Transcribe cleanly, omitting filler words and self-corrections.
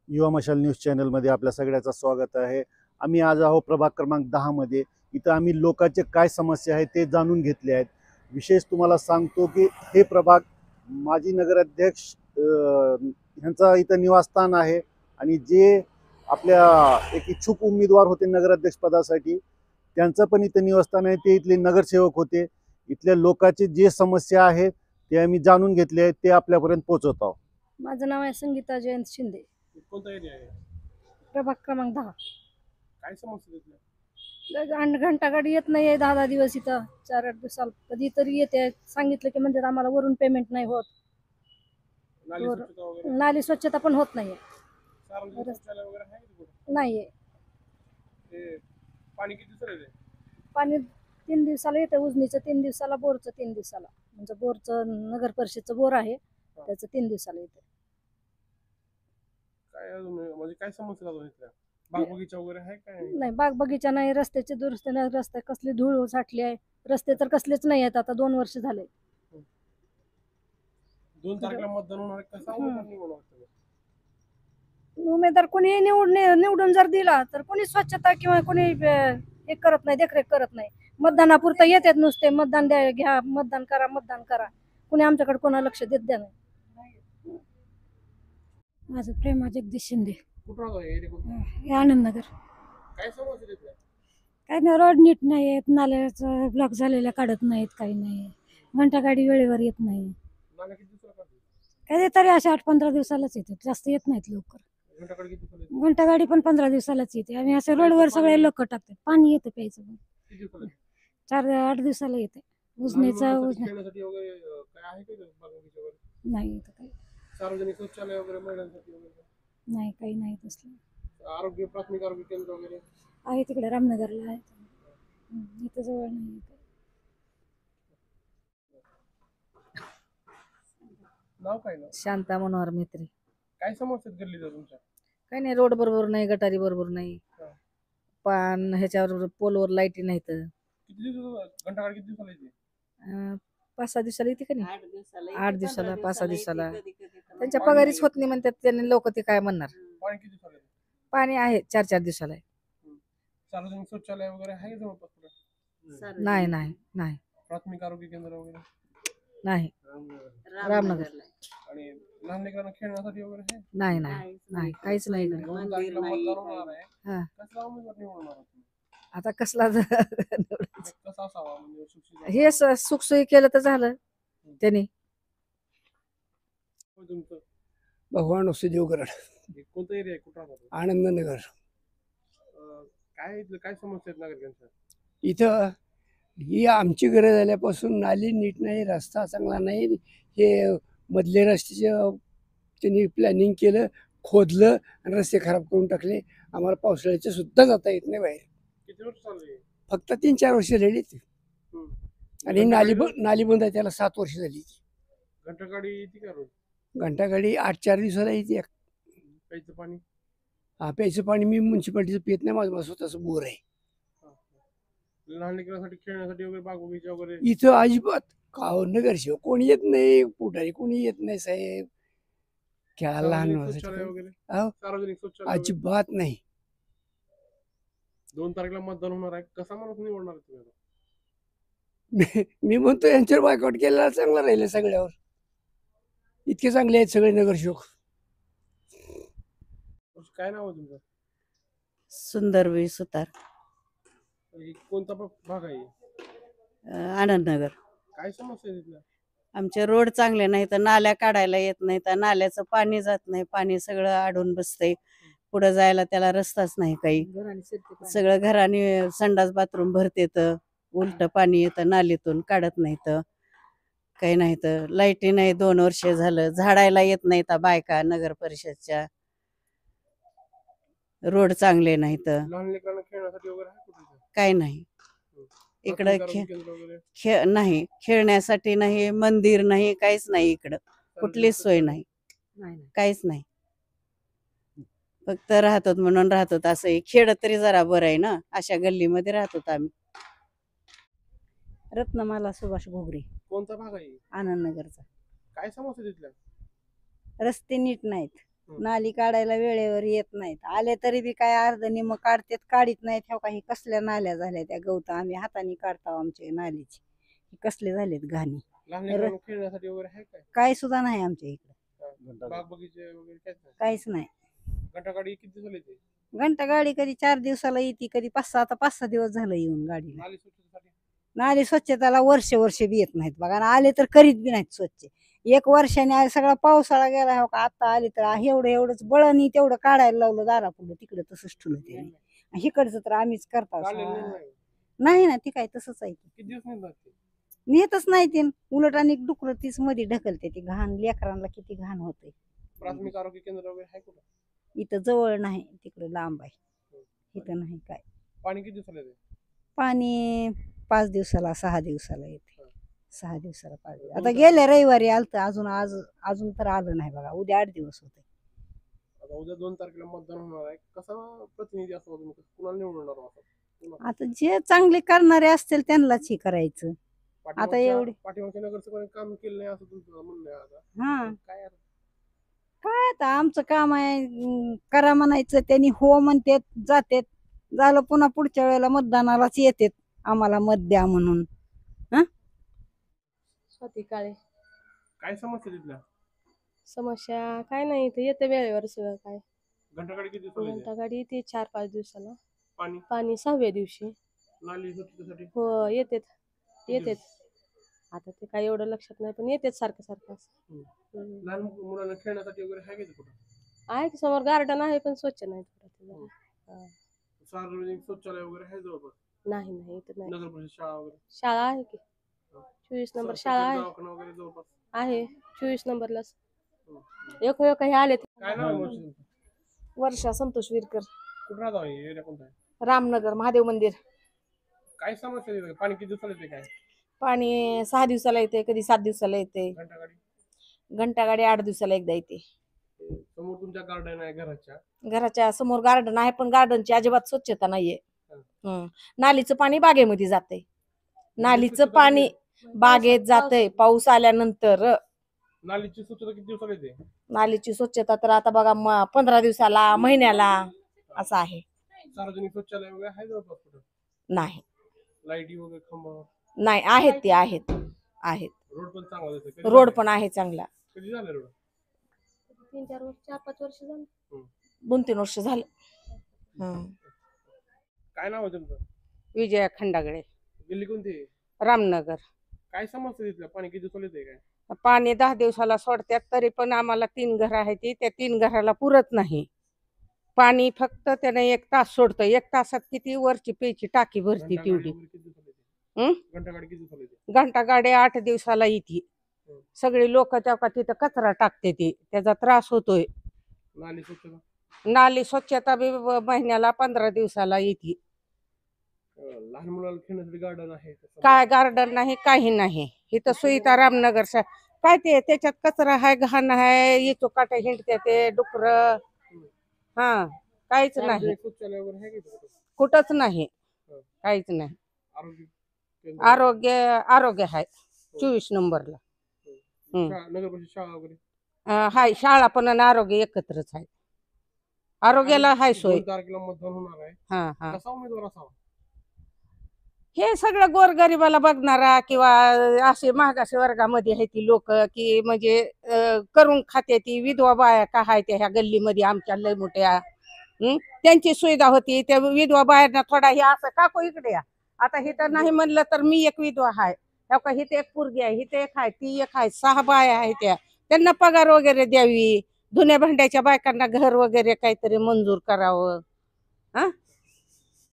युवा मशाल न्यूज चॅनलमध्ये आपल्या सगळ्याचं स्वागत आहे। आम्ही आज आहोत प्रभाग क्रमांक 10 मध्ये। इथं आम्ही लोकांचे काय समस्या आहेत ते जाणून घेतले आहेत। विशेष तुम्हाला सांगतो की हे प्रभाग माजी नगराध्यक्ष यांचा इथं निवासस्थान आहे आणि जे आपल्या एक इच्छुक उमेदवार होते नगराध्यक्ष पदासाठी त्यांचं पण इथं निवासस्थान आहे। ते इथले नगरसेवक होते। इथल्या लोकांचे जे समस्या आहेत ते आम्ही जाणून घेतले आहेत, ते आपल्यापर्यंत पोहोचवत आहोत। माझं नाव आहे संगीता जयंत शिंदे, कोणता एरिया आहे? प्रभाग क्रमांक 10। काय समस्या तिथल्या? घंटा गाडी येत नाही आहे 10-10 दिवस इथं, 4-8 दिवसाला कधीतरी येते। सांगितलं की म्हणजे आम्हाला वरून पेमेंट नाही होत, नाली स्वच्छता वगैरे? नाली स्वच्छता पण होत नाहीये, सार्वजनिक शौचालय वगैरे आहे का कुठं? नाहीये। ते पाणी किती दिवसाला येते? पाणी 3 दिवसाला येतं, उजनीचं 3 दिवसाला, बोरचं 3 दिवसाला। म्हणजे बोरचं नगर परिषदचं बोर आहे त्याचं 3 दिवसाला येतं। काय अजून म्हणजे काय समस्या अजून इथल्या? बाग बगीचा वगैरे आहे काय? नाही, बाग बगीचा नाही, रस्त्याची दुरुस्ती नाही, रस्ते कसली धूळ साठली आहे, रस्ते तर कसलेच नाही आहेत। आता 2 वर्ष झाले। 2 तारखेला मतदान होणार आहे, कसा उमेदवार निवडणार तुम्ही? उमेदवार कोणी निवडून जर दिला तर कोणी स्वच्छता किंवा कोणी हे करत नाही, देखरेख करत नाही। मतदानापुरतं येतात नुसते, मतदान द्या, घ्या, मतदान करा, मतदान करा। कोणी आमच्याकडे कोणा लक्ष देत द्या नाही। माझं प्रेमा जगदीश शिंदे, कुठं राहतो एरिया कुठं? हे आनंदनगर। काय समस्या तिथल्या? काय नाही, रोड नीट नाही आहेत, नाल्याचं ब्लॉक झालेल्या काढत नाहीत, काही नाही। घंटा गाडी वेळेवर येत नाही। नाल्या किती दिवसाला काढतात? काय तरी अशा 8-15 दिवसालाच येतात, जास्त येत नाहीत लवकर। घंटाकडे किती दिवसाला येते? घंटा गाडी पण 15 दिवसालाच येते आणि असं रोडवर सगळे लोक टाकतात, पाणी येतं प्यायचं पण किती दिवसाला येते? 4-8 दिवसाला येते। लहान उजनीचा मुलांसाठी खेळण्यासाठी वगैरे काय आहे का इथं बाग बगीचा वगैरे? नाही इथं काही सार्वजनिक शौचालय वगैरे महिलांसाठी वगैरे? नाही, काही नाही तसलं। आरोग्य प्राथमिक आरोग्य केंद्र वगैरे? आहे तिकडे रामनगरला आहे, इथं जवळ नाही। नाव काय ना? शांता मनोहर मैत्री। काय समस्या आहेत गल्लीच्या तुमच्या? काही नाही, रोड बरोबर नाही, गटारी बरोबर नाही, हा. पान ह्याच्यावर पोलवर लाईटी नाहीत। किती दिवस घंटागाडी किती दिवसाला येते? 5-6 दिवसाला येते का नाही? 8 दिवसाला, 5-6 दिवसाला। त्यांच्या पाणी- पगारीच होत नाही म्हणतात, त्यांनी लोक ते काय म्हणणार। पाणी किती दिवसाला येते? पाणी आहे 4-4 दिवसाला आहे। सार्वजनिक शौचालय वगैरे आहे का जवळपास कुठं? नाही नाही नाही प्राथमिक आरोग्य केंद्र वगैरे? नाही, रामनगर आणि लहान लेकरांना खेळण्यासाठी वगैरे आहे? नाही नाही नाही, काहीच नाही इकडे। 2 तारखेला मतदान होणार आहे, हा, कसला उमेदवार निवडणार आहात तुम्ही? आता कसला म्हणजे कसा असावा, म्हणजे सुशिक्षित हे सुखसोयी केलं तर झालं त्यांनी। होय तुमचं? भगवान वसुदेव गरड, हे कोणतं एरिया आहे, कुठं राहतात? आनंदनगर। काय इथलं काय समस्या आहेत नागरिकांच्या? इथं ही आमची गरज झाल्यापासून नाली नीट नाही, रस्ता चांगला नाही। हे मधले रस्त्याचे त्यांनी प्लॅनिंग केलं, खोदलं आणि रस्ते खराब करून टाकले। आम्हाला पावसाळ्याचे सुद्धा जाता येत नाही बाहेर। किती वर्ष चालले? फक्त 3-4 वर्ष झाली ती, आणि नाली बंद आहे, त्याला 7 वर्ष झाली। घंटागाडी येते का रोज? घंटागाडी 8-4 दिवसाला येते। प्यायचं पाणी? हा, प्यायचं पाणी मी म्युन्सिपाल्टीचं पित नाही, माझं स्वतःचं बोर आहे। लहान लेकरांसाठी खेळण्यासाठी वगैरे बाग बगीचा वगैरे? इथं अजिबात नगरसेवक कोणी येत नाही, पुढारी कोणी येत नाही साहेब। क्या लहान सार्वजनिक शौचालय वगैरे? अहो, सार्वजनिक शौचालय वगैरे? अजिबात नाही। 2 तारखेला मतदान होणार आहे, कसा माणूस निवडणार आहे तुम्ही आता? मी म्हणतो यांच्यावर बायकॉट केलेला चांगला राहिलं सगळ्यावर। इतके चांगले आहेत सगळे नगरसेवक। काय नाव आहे तुमचं? सुंदरवी सुतार, हे कोणता भाग आहे? आनंदनगर। काय समस्या आहे तिथल्या? आमचे रोड चांगले नाही तर नाल्या काढायला येत नाही, तर नाल्याचं पाणी जात नाही, पाणी सगळं अडून बसतंय। पुढे जायला त्याला रस्ताच नाही काही, सगळं घराने संडास बाथरूम भरते, तर उलट पाणी येतं नालीतून, काढत नाही तर काही नाही। तर लाईटी नाही, 2 वर्ष झालं, झाडायला येत नाही तर बायका नगर परिषदच्या। रोड चांगले नाही तर लहान लेकरांना खेळण्यासाठी वगैरे आहे कुठे? काय नाही इकडं। प्राथमिक आरोग्य केंद्र वगैरे? नाही, खेळण्यासाठी नाही, मंदिर नाही, काहीच नाही इकडं, कुठलीच सोय नाही, काहीच नाही। फक्त राहतो म्हणून राहतो, असं खेळ तरी जरा बरं आहे ना, अशा गल्लीमध्ये राहतो आम्ही। रत्नमाला सुभाष घोगरे, कोणता भाग आहे? आनंदनगरचा। काय समस्या तिथल्या? रस्ते नीट नाहीत, नाली काढायला वेळेवर येत नाहीत, आले तरी बी काय अर्ध निम काढतात, काढीत नाहीत. ह्या काही कसल्या नाल्या झाल्या त्या गवत आम्ही हाताने काढतो आमच्या नालीची, कसले झालेत घाणी. लहान लेकरांना खेळण्यासाठी वगैरे आहे काय? काय सुद्धा नाही आमच्या इकडे, बाग बगीचे वगैरे काहीच नाही? काहीच नाही. घंटागाडी किती झाली ते? घंटा गाडी कधी 4 दिवसाला येते, कधी 5-6, आता 5-6 दिवस झालं येऊन गाडीला. नाली स्वच्छतेसाठी नाली स्वच्छताला वर्ष बी येत नाहीत बघा, आणि आले तर करीत बी नाहीत स्वच्छ. 1 वर्षाने सगळा पावसाळा गेला हो का, आता आले तर एवढंच बळणी तेवढं काढायला लावलं दारापुढं, तिकडे तसंच ठेवलं त्याने. इकडचं तर आम्हीच करतो. काढलेलं नाही. नाही ना, ती काय तसंच आहे. किती दिवस निघतात ते? नेतच नाही ते, उलट आणि डुकर तीच मध्ये ढकलते ती घाण, लेकरांना किती घाण होते. प्राथमिक आरोग्य केंद्र वगैरे आहे कुठं? इथं जवळ नाही, तिकडे लांब आहे. इथं नाही काय. पाणी किती दिवसाला येते? पाणी 5 दिवसाला 6 दिवसाला येते. 6 दिवसाला 5 दिवस. आता गेल्या रविवारी आलत, अजून तर आलं नाही बघा. उद्या 8 दिवस होते. आता उद्या 2 तारखेला मतदान होणार आहे. कसा प्रतिनिधी असतो तुम्ही, कुणाला निवडणार आहात? आता जे चांगले करणारे असतील त्यांनाच हे करायचं. पाठीमागच्या नगरसेवकांनी काम केलं नाही असं तुमचं म्हणणं आहे आता? हा, काय आता? काय आता आमचं काम आहे, करा म्हणायचं, त्यांनी हो म्हणतात, जातात, झालं. पुन्हा पुढच्या वेळेला मतदानालाच येतात, आम्हाला मत द्या म्हणून. स्वाती काळे. काय समस्या तिथल्या? समस्या काय नाही, इथे येते वेळेवर सगळं. काय घंटागाडी किती दिवसाला येते? घंटागाडी येते 4-5 दिवसाला. पाणी? पाणी 6व्या दिवशी. नाली स्वच्छतेसाठी? हो येतेत. आता ते काय एवढं लक्षात नाही, पण येतेच सारखं सारखं असं. लहान मुलांना खेळण्यासाठी वगैरे आहे का कुठं? आहे की समोर गार्डन आहे, पण स्वच्छ नाही थोडं. सार्वजनिक शौचालय वगैरे आहे जवळपास? नाही इथं नाही. नगर परिषद शाळा वगैरे? शाळा आहे की 24 नंबर शाळा आहे. दवाखाना वगैरे जवळपास आहे 24 नंबरलाच. एक हे आले. काय नाव आहे तुमचं? वर्षा संतोष विरकर, कुठं राहता? एरिया कोणता आहे? रामनगर महादेव मंदिर. काय समस्या येते? पाणी किती दिवसाला येते? काय पाणी 6 दिवसाला येते, कधी 7 दिवसाला येते. घंटागाडी? घंटागाडी 8 दिवसाला एकदा येते. समोर तुमच्या गार्डन आहे घराच्या? घराच्या समोर गार्डन आहे, पण गार्डनची अजिबात स्वच्छता नाहीये. नालीचं पाणी बागेमध्ये जाते. नालीचं पाणी बागेत जातंय पाऊस आल्यानंतर. नालीची स्वच्छता किती दिवसाला येते? नालीची स्वच्छता तर आता बघा 15 दिवसाला, महिन्याला असं आहे. सार्वजनिक शौचालय वगैरे आहे जवळपास कुठं? नाही लाईटी वगैरे खंबा? नाही, आहेत ते आहेत. रोड पण चांगला देते? रोड पण आहे चांगला. कधी झालं रोड? 3-4 वर्ष, 4-5 वर्ष झालं. 2-3 वर्ष झालं. काय नाव आहे तुमचं? विजया खंडागळे, दिल्ली कोणती? रामनगर. काय समस्या तिथल्या? पाणी किती दिवसाला येते? काय पाणी 10 दिवसाला सोडतात, तरी पण आम्हाला 3 घर आहेत, त्या 3 घराला पुरत नाही पाणी. फक्त त्याने 1 तास सोडतं. 1 तासात किती वरची प्यायची टाकी भरती तेवढी. घंटागाडी किती दिवसाला येते? घंटा गाडी 8 दिवसाला येते. सगळी लोक तेव्हा तिथं कचरा टाकते, त्याचा त्रास होतोय. नाली स्वच्छता? नाली स्वच्छता बी महिन्याला 15 दिवसाला येते. लहान मुलाला खेळण्यासाठी गार्डन आहे? काय गार्डन नाही, काही नाही इथं. सुईता रामनगर काय ते, त्याच्यात कचरा आहे, घाण आहे, इथं काटे हिंडते ते डुकर. काहीच नाही, शौचालय वगैरे आहे का? कुठंच नाही, काहीच नाही. आरोग्य आरोग्य आहे 24 नंबरला. नगर परिषद शाळा वगैरे हाय, शाळा पण आणि आरोग्य एकत्रच आहे. आरोग्याला हाय सोय. 2 तारखेला मतदान होणार आहे. कसा उमेदवार असावा? हे सगळं गोरगरिबाला बघणारा, किंवा असे मागास वर्गामध्ये आहे ती लोक, की म्हणजे करून खाते ती विधवा बाया का आहे त्या ह्या गल्लीमध्ये आमच्या लय मोठ्या, त्यांची सुविधा होती. त्या विधवा बायांना थोडा हे असं काकू इकडे या, आता हिथं नाही म्हणलं तर मी एक विधवा आहे, हिथं एक पोरगी आहे, हिथं एक आहे, ती एक आहे, 6 बाया आहेत. त्यांना पगार वगैरे द्यावी. धुण्या भांड्याच्या बायकांना घर वगैरे काहीतरी मंजूर करावं.